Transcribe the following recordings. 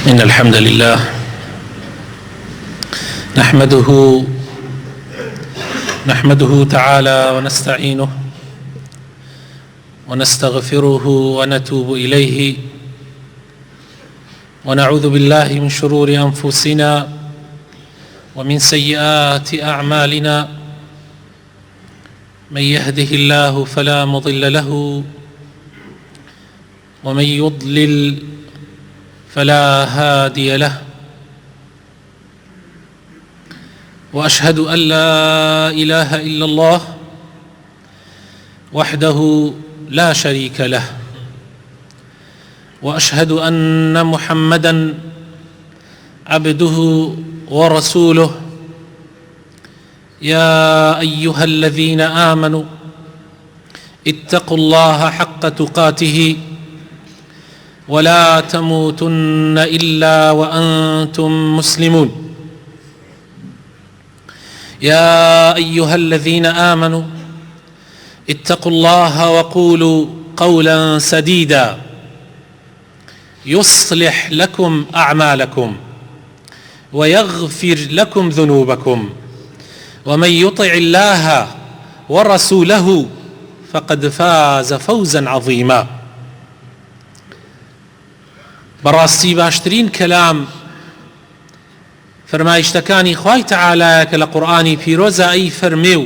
إن الحمد لله نحمده تعالى ونستعينه ونستغفره ونتوب إليه ونعوذ بالله من شرور أنفسنا ومن سيئات أعمالنا من يهده الله فلا مضل له ومن يضلل فلا هادي له وأشهد أن لا إله إلا الله وحده لا شريك له وأشهد أن محمدًا عبده ورسوله يا أيها الذين آمنوا اتقوا الله حق تقاته ولا تموتن إلا وأنتم مسلمون يا أيها الذين آمنوا اتقوا الله وقولوا قولا سديدا يصلح لكم أعمالكم ويغفر لكم ذنوبكم ومن يطع الله ورسوله فقد فاز فوزا عظيما. بەڕاستی باشترین کەلام فەرمایشتەکانی خوای تەعالایە کە لە قورئانی پیرۆزە ئەی فەرمێ و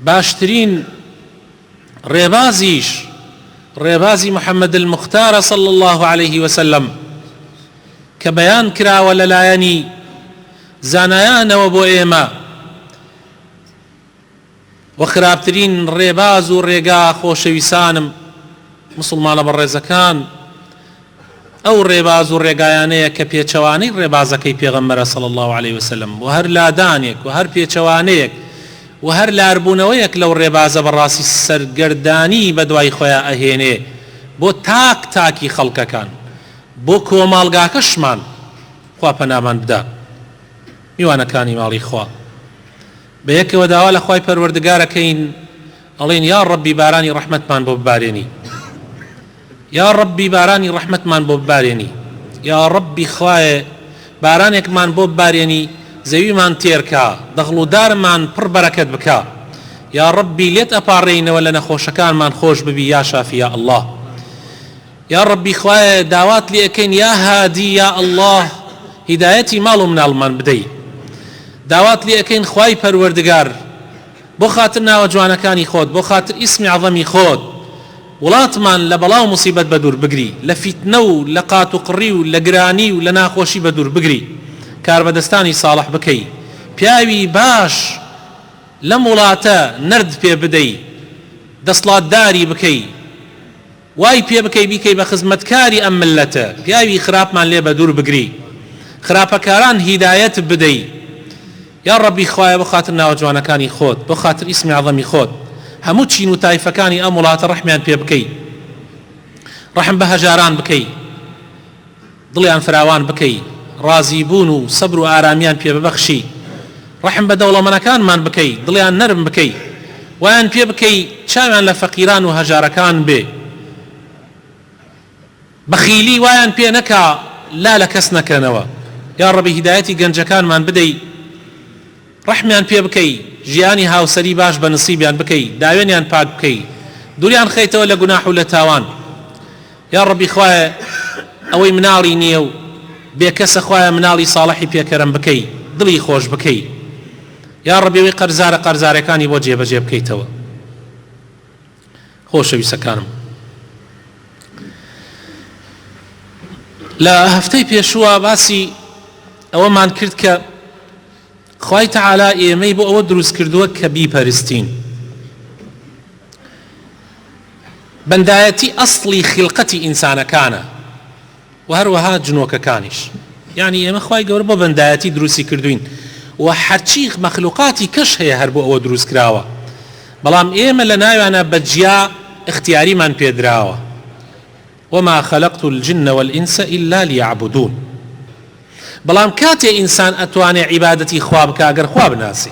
باشترین ڕێبازی محەممەد المختارە صلی الله عليه وسلم کە بەیان کراوە لەلایەنی زانایانەوە بۆ ئێمە و خراپترین ڕێباز و ڕێگا خۆشەویستانم مسلمانە بەڕێزەکان ئەو ڕێباز و ڕێگایانەیە کە پێچەوانەی ڕێبازەکەی پێغەمبەرە صلی الله عليه وسلم و هەر لادانێک و هەر پێچەوانەیەک و هەر لاربوونەوەیەک لەو ڕێبازە بەڕاستی سەرگەردانی بەدوای خۆیان ئەهێنێ بۆ تاکی خەڵکەکان بۆ کۆمەڵگاکەشمان خوا پەنامان بدا. میوانەکانی ماڵی خوا بە یەکەوە داوا لە خوای پەروەردگارەکەین ئەڵێن یا ڕەبی بارانی ڕەحمەتمان بۆ ببارێنی، یا ڕەبی بارانی ڕەحمەتمان بۆ ببارێنی، یا ڕەبی خوایە بارانێکمان بۆ ببارێنی زەویمان تێرکە دەغڵ و دارمان پڕ بەرەکەت بکە، یا ڕەبی لێت ئەپاڕێینەوە لە نەخۆشەکانمان خۆش ببی یا شافی یا ئەڵڵاه، یا ڕەبی خوایە داوات لێ ئەکەین یا هادی یا ئەڵڵاه هیدایەتی ماڵ و مناڵمان بدەی، داوات لێ ئەکەین خوای پەروەردگار بۆ خاتر ناوە جوانەکانی خۆت بۆ خاتر ئیسمی عەظەمی خۆت وڵاتمان لە بەڵاو موسیبەت بەدوور بگری، لە فیتنە و لە قات و قڕی و لە گرانی و لە ناخۆشی بەدوور بگری، کاربەدەستانی ساڵح بکەی، پیاوی باش لەم وڵاتە نرد پێ بدەی، دەسڵاتداری بکەی، وای پێ بکەی بیکەی بە خزمەتکاری ئەم ملەتە، پیاوی خراپمان لێ بەدوور بگری، خراپەکاران هیدایەت بدەی، یا ڕەبی خوایە بۆ خاتر ناوە جوانەکانی خۆت بۆ خاتر ئیسمی عەظەمی خۆت هەموو چین و تایفەکانی ئەم وڵاتە ڕەحمیان پێ بکەی، ڕەحم بە هەژاران بکەی، دڵیان فراوان بکەی، ڕازی بوون و سەبر و ئارامیان پێ ببەخشی، ڕەحم بە دەوڵەمەندەکانمان بکەی، دڵیان نەرم بکەی، وایان پێ بکەی چاویان لە فەقیران و هەژارەکان بێ، بەخیلی وایان پێ نەکا لا لە کەس نەکەنەوە، یا ڕەبی هیدایەتی گەنجەکانمان بدەی، ڕەحمیان پێ بکەی، ژیانی هاوسەری باش بە نسیبیان بکەی، داوێنیان پاک بکەی، دووریان خەیتەوە لە گوناح و لە تاوان، یا ڕەبی خوایە ئەوەی مناڵی نییە و بێکەسە خوایە مناڵی ساڵحی پێکەرم بکەی، دڵی خۆش بکەی، یا ڕەبی ئەوەی قەرزارەکانی بۆ جێبەجێ بکەیتەوە. خۆشەویستەکانم، لە هەفتەی پێشووە باسی ئەوەمان کرد کە خوای تەعالا ئێمەی بۆ ئەوە دروست کردووە کە بیپەرستین. بەندایەتی ئەسڵی خیلقەتی ئینسانەکانە و هەروەها جنۆکەکانیش، یعنی ئێمە خوای گەورە بۆ بەندایەتی دروستی کردوین و هەرچی مەخلوقاتی کەش هەیە هەر بۆ ئەوە دروست کراوە، بەڵام ئێمە لە ناویانە بەجیا اختیاریمان پێدراوە وما خلقت الجن والإنس إلا ليعبدون. بەڵام کاتێ ئینسان ئەتوانێ عیبادەتی خوا بکە ئەگەر خوا بناسی،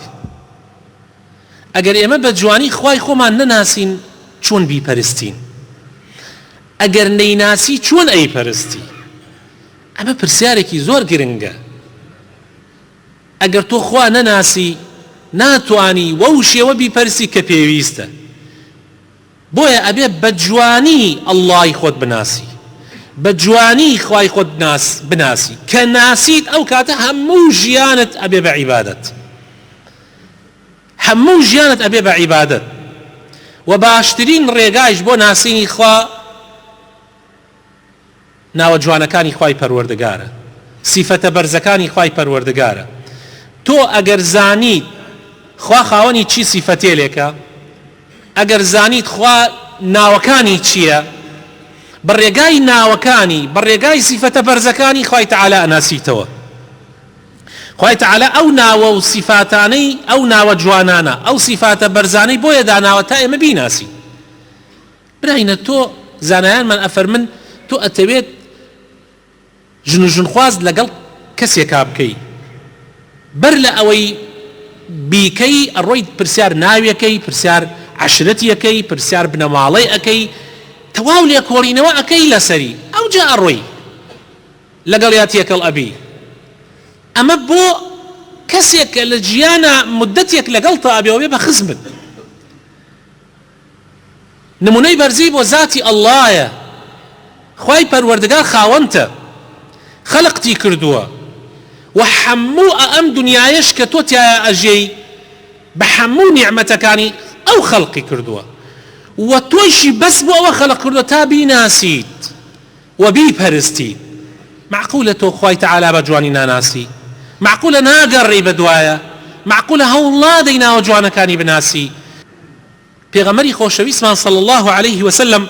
ئەگەر ئێمە بە جوانی خوای خۆمان نەناسین چۆن بیپەرستین؟ ئەگەر نەیناسی چۆن ئەیپەرستی؟ ئەمە پرسیارێکی زۆر گرنگە. ئەگەر تۆ خوا نەناسی ناتوانی وەو شێوە بیپەرسی کە پێویستە، بۆیە ئەبێ بە جوانی ئەڵڵای خۆت بناسی، بە جوانی خوای خۆت بناسی کە ناسیت ئەو کاتە هەموو ژیانت ئەبێ بە عیبادەت، هەموو ژیانت ئەبێ بە عیبادەت. و باشترین ڕێگایش بۆ ناسینی خوا ناوە جوانەکانی خوای پەروەردگارە، سیفەتە بەرزەکانی خوای پەروەردگارە. تۆ ئەگەر زانیت خوا خاوەنی چی سیفەتێلێکە، ئەگەر زانیت خوا ناوەکانی چییە، بەڕێگای ناوەکانی بەڕێگای سیفەتە بەرزەکانی خوای تەعالا ئەناسیتەوە. خوای تەعالا ئەو ناوە و سیفاتانەی ئەو ناوە جوانانە ئەو سیفاتە بەرزانەی بۆیە داناوە تا ئێمە بیناسی. براینە تۆ زانایانمان ئەفەرمن تۆ ئەتەوێت ژن و ژنخواز لەگەڵ کەسێکا بکەی، بەر لە ئەوەی بیکەی ئەڕۆی پرسیار ناویەکەی، پرسیار عەشرەتیەکەی، پرسیار بنەماڵەی ئەەکەی، تەواو لێکۆڵینەوە ئەەکەی لەسەری ئەو جا ئەڕۆی لەگەڵ یا تێکەڵ ئەبی. ئەمە بۆ کەسێک کە لە ژیانە مدەتێک لەگەڵ تا ئەبێەوە بێ بە خزمت. نمونەی بەرزی بۆ ذاتی ئەڵڵایە، خوای پەروەردگار خاوەنتە، خەلقتی کردووە و هەموو ئەم دنیایش کە تۆ تایە ئەژێی بە هەموو نیعمەتەکانی ئەو خەڵقی کردووە و تۆیشی بەس بۆ ئەوە خەلق کردووە تا بیناسیت و بیپەرستیت. معقولە تۆ خوای تەعالا بە جوانی ناناسی؟ معقولە ناگەڕێی بە دوایە؟ معقولە هەوڵا دەی ناوە جوانەکانی بناسی؟ پێغەمبەری خۆشەویستمان صلی الله عليه وسلم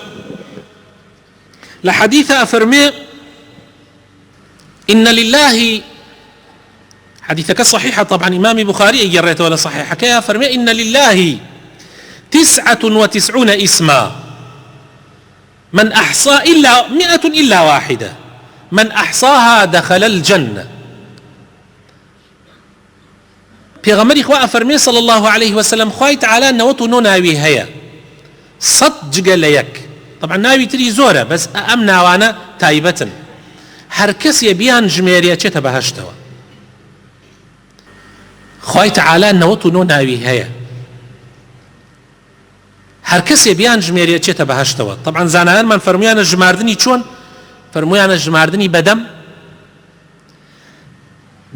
لە حەدیثە ئەفەرمێ إن لله، حديثك صحيحة طبعا إمام بخاري يجريت ولا صحيحة كيا فرمي إن لله 99 اسما من أحصى إلا 100 إلا واحدة من أحصاها دخل الجنة. پیغمبری خوا فرمي صلى الله عليه وسلم خوای تعالى نوتو نو ناوي هيا صد جگە لە یەک. طبعا ناوی تری زۆرە بەس ئەم ناوانە تایبەتن، هەر کەسێ بیان ژمێریە چێتە بەهەشتەوە. خوای تعالی 99 ناوی هەیە، هەر کەسێ بیان ژمێریە چێتە بەهەشتەوە. طبعا زانایانمان فەرمویانە ژماردنی چۆن؟ فەرمویانە ژماردنی بەدەم،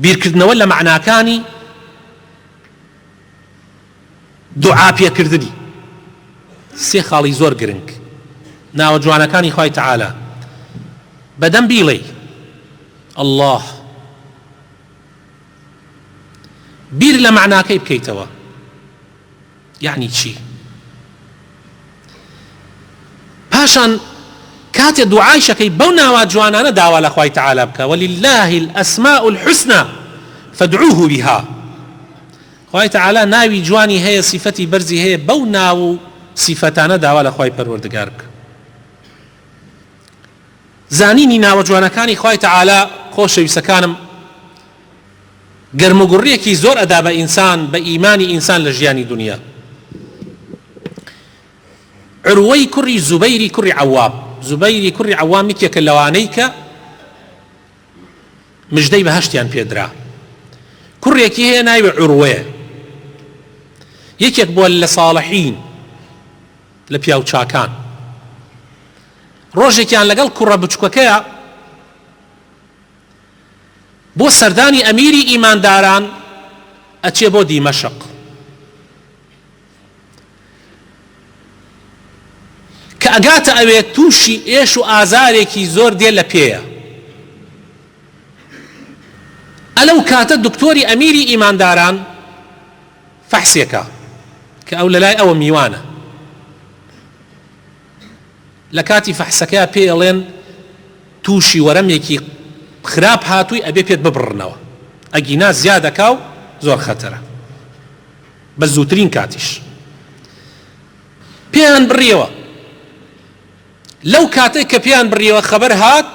بیرکردنەوە لە معناکانی، دوعا پێکردنی. سێ خاڵی زۆر گرنگ ناوە جوانەکانی خوای تعالی. بەدەم بیڵێ الله، بیر لە معناکەی بکەیتەوە یعنی چی، پاشان کاتێ دوعای شەکەی بەو ناوە جوانانە داوا لە خوای تعالی بکە ولله الأسماء الحسنى فادعوه بها. خوای تعالی ناوی جوانی هەیە، سیفەتی بەرزی هەیە، بەو ناو و سیفەتانە داوا لە خوای پەروەردگار بکە. زانینی ناوە جوانەکانی خوای تعالی خۆشەویستەکانم گەرموگوڕیەکی زۆر ئەدا بە ئینسان، بە ئیمانی ئینسان لە ژیانی دنیا. عروەی کوڕی زوبەیری کوڕی عەوام، زوبەیری کوڕی عەوام یەکێکە لەوانەی کە مژدەی بەهەشتیان پێدرا. کوڕێکی هەیە ناوی عروە، یەکێک بووە لە ساڵحین لە پیاو چاکان. ڕۆژێکیان لەگەڵ کوڕە بچووکەکەیە بۆ سەردانی ئەمیری ئیمانداران ئەچێ بۆ دیمەشق. کە ئەگاتە ئەوێ تووشی ئێش و ئازارێکی زۆر دێ لە پێیە. ئەلەو کاتە دکتۆری ئەمیری ئیمانداران فەحسێکە کە ئەو لەلای ئەوە میوانە. لە کاتی فەحسەکەیە پێڵێن تووشی وەرەمێکی خراپ هاتووی ئەبێ پێت ببڕنەوە، ئەگینا زیادەکا و زۆر خەتەرە، بە زووترین کاتیش پێیان بڕیەوە. لەو کاتێک کە پێیان بڕیەوە خەبەر هات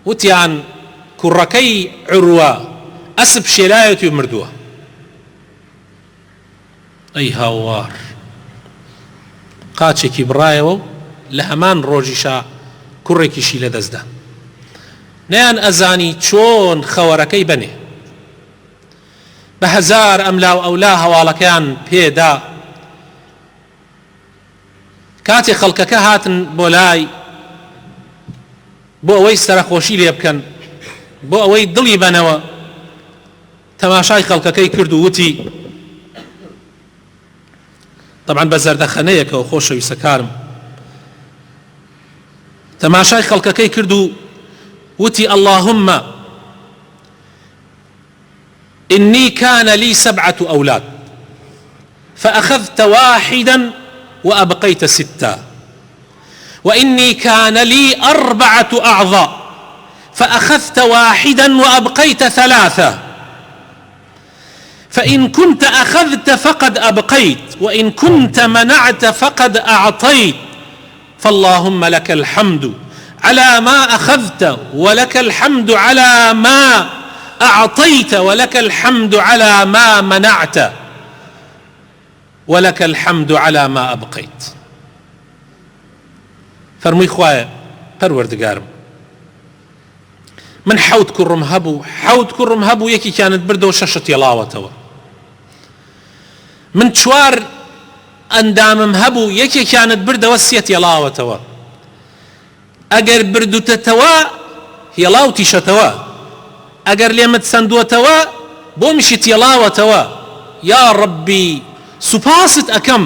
وتیان کوڕەکەی عروە ئەسب شێلایەتی و مردووە. ئەی هاوار، قاچێکی بڕایەوە و لە هەمان ڕۆژیشا کوڕێکیشی لەدەستدا. نەیان ئەزانی چۆن خەوەرەکەی بنێ بە هەزار ئەملا و ئەولا هەواڵەکەیان پێدا. کاتێ خەڵکەکە هاتن بۆ لای بۆ ئەوەی سەرخۆشی لێ بکەن، بۆ ئەوەی دڵی بنەوە، تەماشای خەڵکەکەی کرد و وتی، طبعا بە زەردەخەنەیەکەوە خۆشەویستەکانم، تەماشای خەڵکەکەی کرد و وتی اللهم إني كان لي 7 أولاد فأخذت واحدا وأبقيت 6 وإني كان لي 4 أعضاء فأخذت واحدا وأبقيت 3 فإن كنت أخذت فقد أبقيت وإن كنت منعت فقد أعطيت فاللهم لك الحمد على ما أخذت ولك الحمد على ما أعطيت ولك الحمد على ما منعت ولك الحمد على ما أبقيت. فرمي خوايا پروردگارم من حوت كرم هبو يكي كانت بردو ششت يلاوتوا، من 4 ئەندامم هەبوو یەکێکیانت بردەوە 3 هێڵاوەتەوە. ئەگەر بردوتەتەوە هێڵاوتیشەتەوە، ئەگەر لێمت سندووەتەوە بۆ میشت هێڵاوەتەوە. یا ڕەبی سوپاست ئەکەم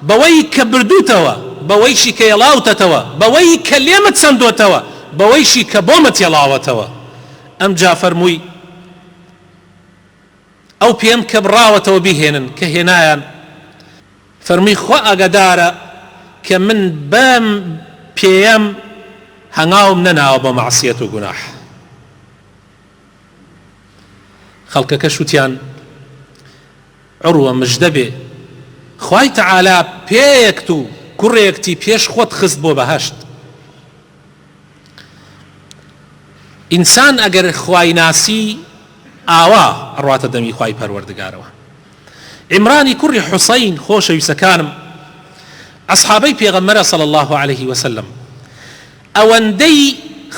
بەوەی کە بردوتەوە، بەوەیشی کە هێڵاوتەتەوە، بەوەی کە لێمت سندووەتەوە، بەوەیشی کە بۆمت هێڵاوەتەوە. ئەمجا فەرمووی ئەو پێم کە بڕاوەتەوە بیهێنن کە هێنایان، فەرمی خوا ئاگادارە کە من بەم پێم هەنگاوم نەناوە بە مەعسیەت و گوناح. خەڵکەکە شوتیان عروە مژدە بێ، خوای تەعالا پێیەکت و کوڕێکتی پێش خۆت خست بۆ بەهەشت. ئینسان ئەگەر خوای ناسی ئاوا ئەڕواتە دەمی خوای پەروەردگارەوە. عمرانی کوڕی حوسەین خۆشەویستەکانم ئەسحابەی پێغەمبەرە صلی الله عليه وسلم ئەوەندەی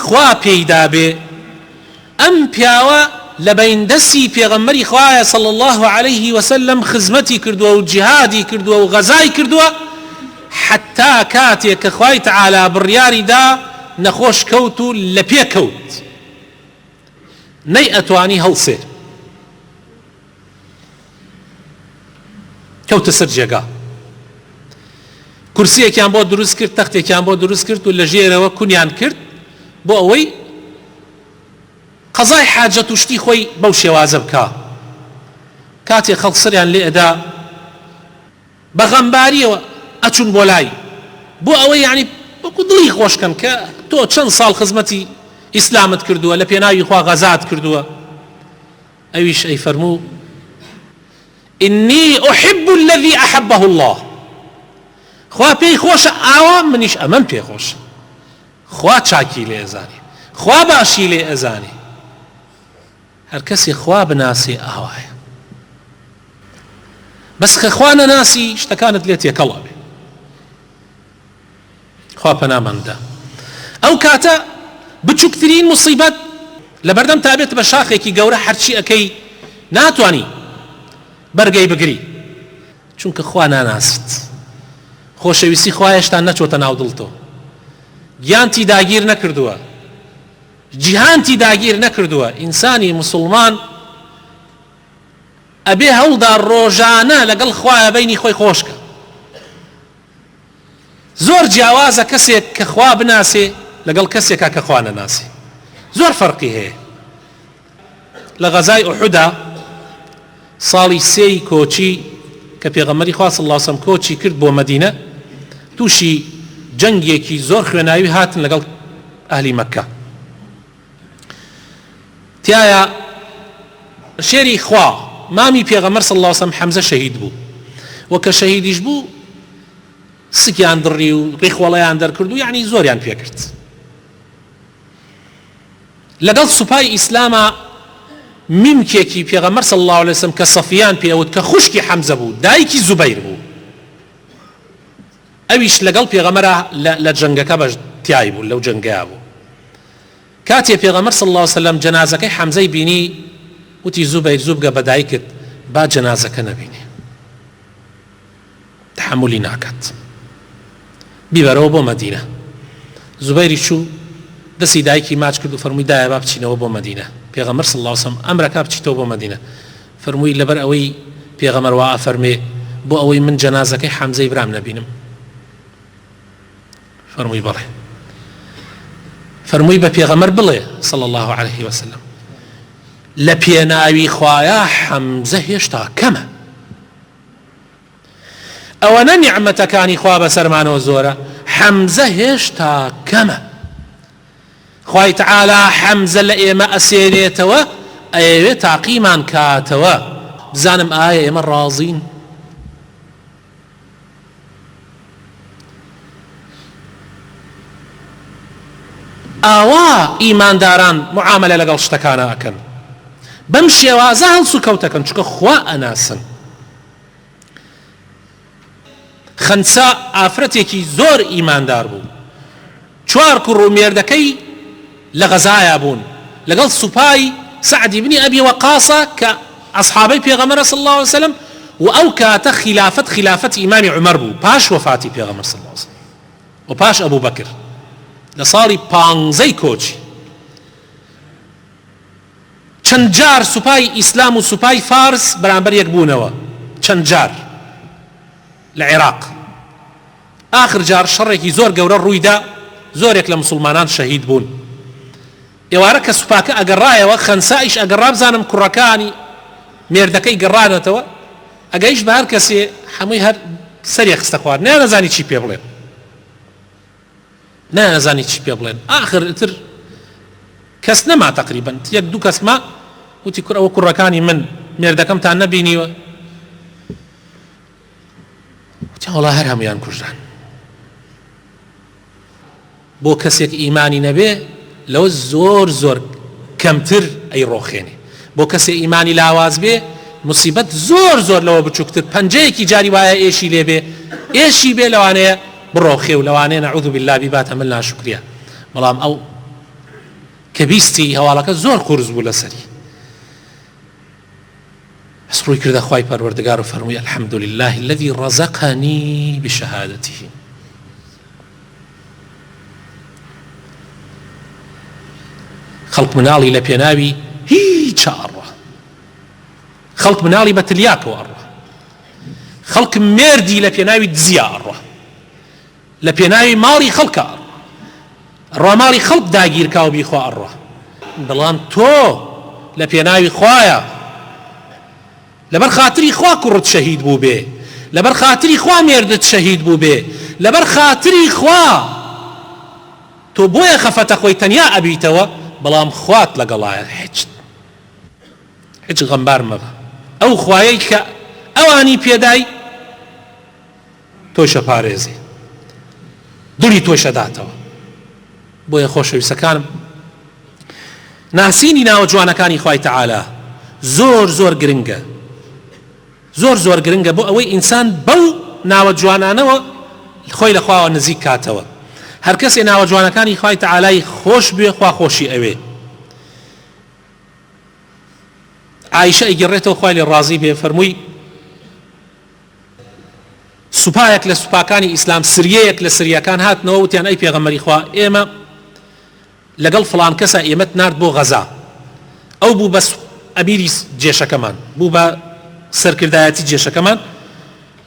خوا پێیدا بێ ئەم پیاوە لە بەیندەسی پێغەمبەری خوایە صلی الله عليه وسلم خزمەتی کردووە و جیهادی کردووە و غەزای کردووە، حتا کاتێک کە خوای تەعالا بڕیاری دا نەخۆش کەوت و لە پێ کەوت، نەی ئەتوانی هەڵسێ، کەوتە سەر جێگا. کورسیەکیان بۆ دروست کرد، تەختێکیان بۆ دروست کرد و لە ژێرەوە کونیان کرد بۆ ئەوەی قەزای حاجەت و شتی خۆی بەو شێوازە بکا. کاتێک خەڵک سەریان لێ ئەدا بە غەمباریەوە ئەچون بۆ لای، بۆ ئەوەی یعنی وەکو دڵی خۆشکەن کە تۆ چەند ساڵ خزمەتی ئیسلامت کردووە، لە پێناوی خوا غەزات کردووە. ئەویش ئەی فەرموو إني أحب الذي أحبه الله، خوا پێی خۆشە ئاوا منیش ئەمەم پێ خۆشە. خوا چاکی لێ ئەزانێ، خوا باشی لێ ئەزانێ. هەر کەسی خوا بناسێ ئاوایە، بەس کە خوا نەناسی شتەکانت لێ تێکەڵا بێ. خوا پەناماندا. ئەو کاتە بچووکترین موسیبەت لەبەردەم تابێت بە شاخێکی گەورە هەرچی ئەەکەی ناتوانی بەرگەی بگری، چونکە خوا ناناست. خۆشەویستی خوای هێشتا نەچۆتە ناو دڵتۆ، گیانتی داگیر نەکردووە، جیهانتی داگیر نەکردووە. ئینسانی موسڵمان ئەبێ هەوڵدا ڕۆژانە لەگەڵ خوایە بەینی خۆی خۆشکە. زۆر جیاوازە کەسێک کە خوا بناسێ لەگەڵ کەسێکە کە خوا نەناسێ، زۆر فەرقی هەیە. لە غەزای ئوحودا ساڵی 3 کۆچی کە پێغەمبەری خوا صلی الله علیه وسلم کۆچی کرد بۆ مەدینە، تووشی جەنگێکی زۆر خوێناوی هاتن لەگەڵ ئەهلی مەککە. تایە شێری خوا مامی پێغەمبەر صلی الله علیه وسلم حەمزە شەهید بوو، وە کە شەهیدیش بوو سکیان دڕی و ڕیخوەڵەیان دەرکرد و یعنی زۆریان پێکرد. لەگەڵ سوپای ئیسلامە میمکێکی پێغەمبەر صلی الله علیه وسلم کە سەفیان پێوت کە خوشکی حەمزە بوو، دایکی زوبەیر بوو، ئەویش لەگەڵ پێغەمبەرە لە جەنگەکە بەش تیای بوو، لەو جەنگەیە بوو. کاتێ پێغەمبەر صلی الله علیه وسلم جەنازەکەی حەمزەی بینی وتی زوبەیر زوو بگە بە دایکت با جەنازەکە نەبینێ تحملی ناکات بیبەرەوە بۆ مەدینە زوبەیری چوو دەستی دایکی ماچ کرد و فەرمووی دایە با بچینەوە بۆ مەدینە پێغەمبەر صلی الله علیه وسلم ئەمرەکە بچیتەوە بۆ مەدینە فەرمووی لەبەر ئەوەی پێغەمبەر وا ئەفەرمێ بۆ ئەوەی من جەنازەکەی حەمزەی برام نەبینم فەرمووی بەڵێ فەرمووی بە پێغەمبەر بڵێ صلی الله عليه وسلم لە پێناوی خوایە حەمزە هێشتا کەمە ئەوەنە نیعمەتەکانی خوا بەسەرمانەوە زۆرە حەمزە هێشتا کەمە خوای تعالی حەمزە لە ئێمە ئەسێنێتەوە ئەیەوێت تاقیمان کاتەوە بزانم ئایا ئێمە ڕازین ئاوا ئیمانداران معاملە لەگەڵ شتەکانە ئەکەن بەم شێوازە هەڵس و کەوتەکەن چونکە خوا ئەناسن خەنسا ئافرەتێکی زۆر ئیماندار بوو چوار کوڕ و مێردەکەی لە غەزایە بوون لەگەڵ سوپای سعد بن ئەبی وەقاسە کە ئەصحابەی پێغەمبەر صلی الله عليه وسلم و ئەو کاتە خلافەت ئیمامی عومەر بوو پاش وەفاتی پێغەمبەر صلی الله عليه وسلم و پاش ئەبوو بەکر لە ساڵی 15 کۆچی چەند جار سوپای ئیسلام و سوپای فارس بەرامبەر یەک بوونەوە چەند جار لە عێراق ئاخر جار شەڕێکی زۆر گەورە ڕوویدا زۆرێک لە مسلمانان شەهید بوون ئێوارە کە سوپاکە ئەگەڕایەوە خەنسائیش ئەگەڕا بزانم کوڕەکانی مێردەکەی گەڕانەتەوە ئەگەیش بە هەر کەسێ هەمووی هەر سەری خستە خوارد نەزانی چی پێ بڵێن نەزانی چی پێ بڵێن ئاخر ئتر کەس نەما تەقریبەن یەک دوو کەس ما وتی ئەوە کوڕەکانی من مێردەکەمتان نەبینیوە وتی وەڵا هەر هەمویان کوژران بۆ کەسێک ئیمانی نەبێ لەوە زۆر زۆر کەمتر ئەی ڕۆخێنێ بۆ کەسێ ئیمانی لاواز بێ مصیبەت زۆر زۆر لەوە بچووکتر پەنجەیەکی جاری وایە ئێشی لێ بێ ئێشی بێ لەوانەیە بڕۆخێ و لەوانەیە نەعوذ بالله بیباتە من ناشکریە بەڵام ئەو کە بیستی هەواڵەکە زۆر قورس بوو لەسەری بەس ڕووی کردە خوای پەروەردگار و فەرمووی الحەمد لله الذي رزقني بشهادته خەڵک مناڵی لە پێناوی هیچ ئەڕوا خەڵک مناڵی بە تلیاکەوە ئەڕوا خەڵک مێردی لە پێناوی دزیا ئەڕوا لە پێناوی ماڵی خەڵکە ئەڕوا ماڵی خەڵک داگیرکاو بیخوا ئەڕوا بەڵام تۆ لە پێناوی خوایە لەبەر خاتری خوا کوڕت شەهید بوو بێ لەبەر خاتری خوا مێردت شەهید بوو بێ لەبەر خاتری خوا تۆ بۆیە خەفەتە خۆی تەنیا ئەبیتەوە بەڵام خوات لەگەڵایە هیچ غەمبار مەبە ئەو خوایەی کە ئەوانی پێدای تۆشە پارێزی دووری تۆشە داتەوە بۆیە خۆشەویستەکانم ناسینی ناوە جوانەکانی خوای تەعالا زۆر زۆر گرنگە زۆر زۆر گرنگە بۆ ئەوەی ئینسان بەو ناوە جوانانەوە خۆی لە خواوە نزیک کاتەوە هەر کەسێ ناوە جوانەکانی خوای تەعالای خۆش بێ خوا خۆشی ئەوێ عایشە ئەیگەڕێتەوە خوای لێ ڕازی بێ فەرمووی سوپایەک لە سوپاکانی ئیسلام سریەیەک لە سریەکان هاتنەوە وتیان ئەی پێغەمبەری خوا ئێمە لەگەڵ فڵان کەسە ئێمەت نارد بۆ غەزا ئەو بوو بە ئەمیری جێشەکەمان بوو بە سەرکردایەتی جێشەکەمان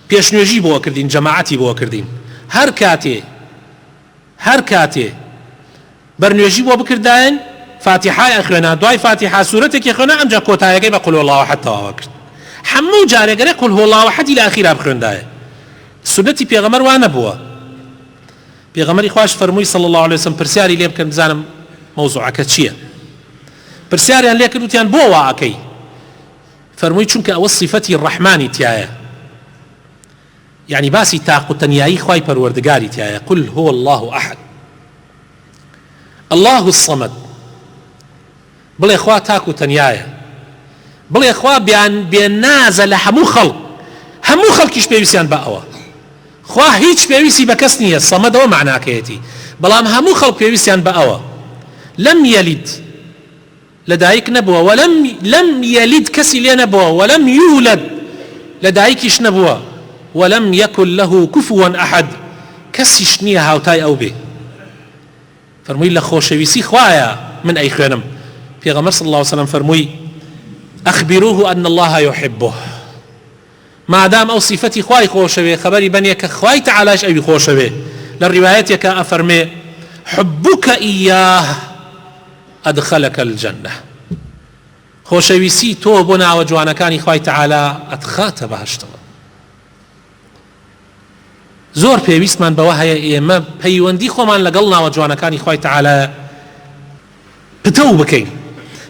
پێشنوێژی بۆ کردین جەماعەتی بۆ کردین هەر کاتێ بەرنوێژی بۆ بکردایەن فاتحای ئەخوێنا دوای فاتحا سوورەتێکی خوێنا ئەمجا کۆتایەکەی بە قول هو الله ئەحەد تەواوە کرد هەموو جارێگەرە قول هو الله ئەحەدی لە ئەخیرا بخوێندایە سنەتی پێغەمبەر وا نەبووە پێغەمبەری خوش فەرمووی صلی الله عليه وسلم پرسیاری لێ بکەن بزانم مەوزوعەکە چییە پرسیاریان لێ کرد وتیان بۆ وا ئەکەی فەرمووی چونکە ئەوە صیفەتی ڕەحمانی تایە يعني باسی تاق و تەنیایی خوای پەروەردگاری تایە قل هو الله ئەحەد الله الصمد بڵێ خوا تاک و تەنیایە بڵێ خوا بێنازە لە هەموو خەڵکیش پێویستیان بە ئەوە خوا هیچ پێویستی بە کەس نییە سەمەدەوە معناکەیەتی بەڵام هەموو خەڵک پێویستیان بە ئەوە لم يلد لدايك نبوة ولم يلد كسي لي نبوة ولم يولد لدايكش نبوة ولم يكن له كفوا أحد كسي شنية هاوتاي أو بي فرموي لخوشويسي خوايا من أي خوانم في غمر صلى الله عليه وسلم فرموي أخبروه أن الله يحبه ما دام أو صفتي خواي خوشوي خبري بنيك خواي تعالاش أبي خوشوي للروايات أفرمي حبك إياه أدخلك الجنة خوشويسي توبنا وجوانا كان خواي تعالى أدخات بهشتغل زۆر پێویستمان بەوە هەیە ئێمە پەیوەندی خۆمان لەگەڵ ناوەجوانەکانی خوای تەعالە پتە بکەین.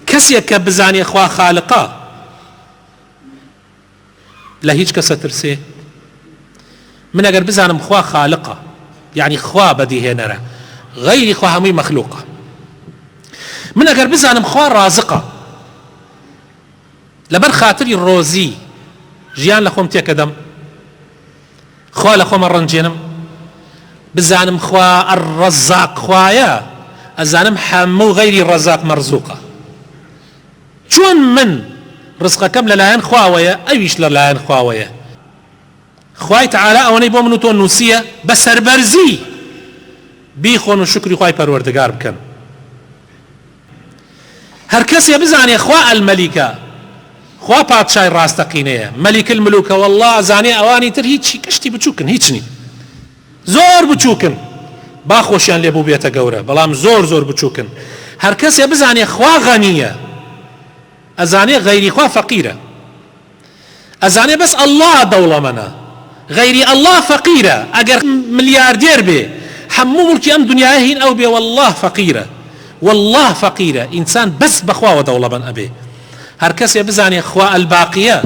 کەسێک کە بزانێ خوا خالقە لە هیچ کەسە ترسێ. من ئەگەر بزانم خوا خالقە یعنی خوا بەدیهێنەرە غەیری خوا هەمووی مەخلوقە. من ئەگەر بزانم خوا رازقە لەبەر خاتری ڕۆزی ژیان لە خۆم تێکەدەم خوا لە خۆمە ڕەنجێنم بزانم خوا الرەزاق خوایە ئەزانم هەموو غەیری ڕەزاق مەرزوقە. چۆن من ڕزقەکەم لەلایەن خواوەیە ئەویش لەلایەن خواوەیە. خوای تەعالە ئەوەنەی بۆ من و تۆ نووسیە بە سەربەرزی بیخۆن و شکری خوای پەروەردگار بکەن. هەر کەسێ بزانێ خوا ئەلمەلیکە خوا پادشای ڕاستەقینەیە مەلیک الملوکە والله ئەزانێ ئەوانی تر هیچی کەشتی بچووکن هیچ نی زۆر بچووکن با خۆشیان لێ بوو بێتە گەورە بەڵام زۆر زۆر بچووکن. هەر کەسێ بزانێ خوا غەنیە ئەزانێ غەیری خوا فەقیرە ئەزانێ بەس ئەڵڵا دەوڵەمەنە غەیری ئەڵڵا فەقیرە. ئەگەر ملیاردێر بێ هەموو مڵکی ئەم دنیاە هین ئەو بێ والله فەقیرە والله فەقیرە. ئینسان بەس بەخواوە دەوڵەمەن ئەبێ. هەر کەسێ بزانێ خوا ئەلباقیە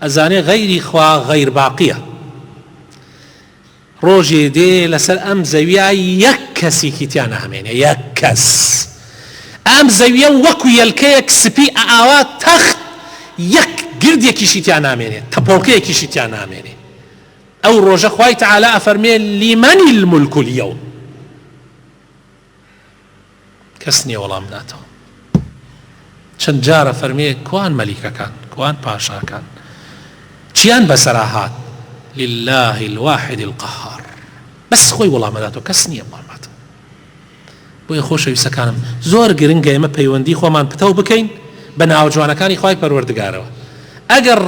ئەزانێ غەیری خوا غەیر باقیە. ڕۆژێ دێ لەسەر ئەم زەویە یەک کەسێکی تیان نەهەمێنێ یەک کەس. ئەم زەویە وەکو یەلکەیەک سپی ئاوا تەخت یەک گردێکیشی تیان نامێنێت تەپۆڵکەیەکیشی تیان نامێنێ. ئەو ڕۆژە خوای تەعالە ئەفەرمێ لیمەن المولک اليوم کەس نییە وەڵام بداتەوە. چەند جارە فەرمێ کوان مەلیکەکان کوان پاشاکان چیان بەسەرا هات لله الواحد القهار بەس خۆی وەڵامەداتەوە کەس نییە وەڵاماتەوە. بۆیە خۆشەویستەکانم زۆر گرنگە ئێمە پەیوەندی خۆمان پتە بکەین بە ناوجوانەکانی خوای پەروەردگارەوە. ئەگەر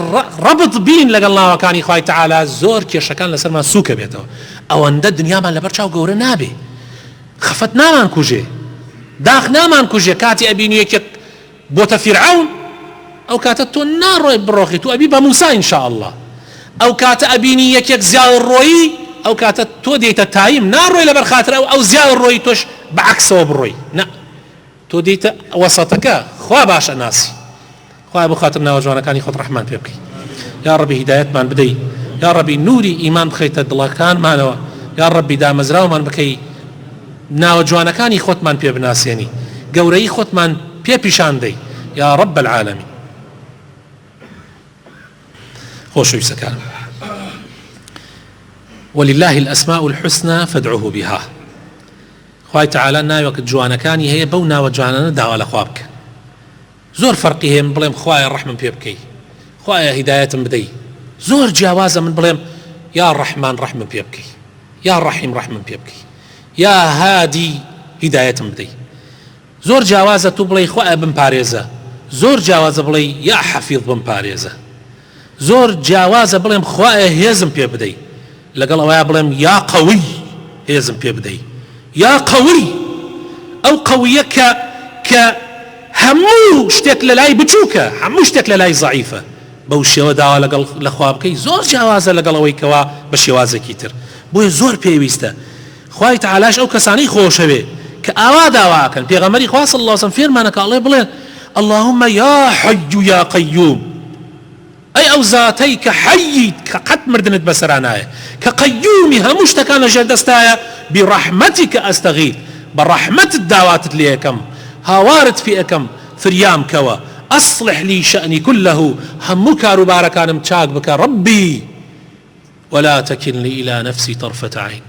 ڕەبط بین لەگەڵ ناوەکانی خوای تەعالە زۆر کێشەکان لەسەرمان سووکە بێتەوە. ئەوەندە دنیامان لەبەر چاو گەورە نابێ خەفەت نامان کوژێ داخ نامان کوژێ. کاتی ئەبینی یەکێک بۆتە فیرعەون ئەو کاتە تۆ ناڕۆی بڕۆخی تو ئەبی بە موسا ئینشاء الله. ئەو کاتە ئەبینی یەکێک زیاوە ڕۆیی ئەو کاتە تۆ دێیتە تایم ناڕۆی لەبەر خاتر ئەو زیاوە ڕۆی تۆش بەعەکسەوە بڕۆی نا تۆ دێیتە وەسەتەکە خوا باشە ناسی. خوای بۆ خاتر ناوەجوانەکانی خۆت ڕەحمان پێ بکەی. یا ڕەبی هیدایەتمان بدەی یا ڕەبی نوری ئیمان بخەیتە دڵەکانمانەوە یا ڕەبی دامەزراومان بکەی ناوەجوانەکانی خۆتمان پێ بناسیێنی گەورەی خۆتمان پێ پیشاندەی یا رب العالمین. خۆشەویستەکان ولله الأسماء الحسنى فادعوه بها. خوای تەعالە ناوێک جوانەکانی هەیە بەو ناوە جوانانە داوا لە خوا بکە. زۆر فەرقی هەیە من بڵێم خوایە ڕەحمم پێ بکەی خوایە هیدایەتم بدەی. زۆر جیاوازە من بڵێم یا ڕەحمان ڕەحمم پێ بکەی یا ڕەحیم ڕەحمم پێ بکەی یا هادی هیدایەتم بدەی. زۆر جیاوازە تو بڵێ خوایە بمپارێزە زۆر جیاوازە بڵێ یا حەفیظ بمپارێزە زۆر جیاوازە بڵێم خوایە هێزم پێ بدەی لەگەڵ ئەوەیە بڵێم یا قەوی هێزم پێ بدەی یا قەوی ئەو قەویە کە هەموو شتێک لە لای بچووکە هەموو شتێک لە لای زەعیفە بەو شێوە داوا لەگەڵ لەخوا بکەی. زۆر جیاوازە لەگەڵ ئەوەی کەوا بە شێوازێکی تر. بۆیە زۆر پێویستە خوای تەعالاش ئەو کەسانەی خۆشەوێ کە ئاوا داواکەن. پێغەمبەری خوا صلی الله علیه وسلم فێرمانەکە ئەڵێ بڵێن اللهم يا حي يا قيوم ئەی ئەو زاتەی کە حەییت کە قەت مردنت بەسەرا نایە کە قەیومی هەموو شتەکان لەژێر دەستایە بڕەحمەتیکە ئەستەغیث بە ڕەحمەتت داواتت لێ ئەەکەم هاوارت فێ ئەەکەم فریام کەوە ئەصلح لي شأني كله هەموو کاروبارەکانم چاک بکە ربي ولا تكلني إلى نفسي طرفة عين.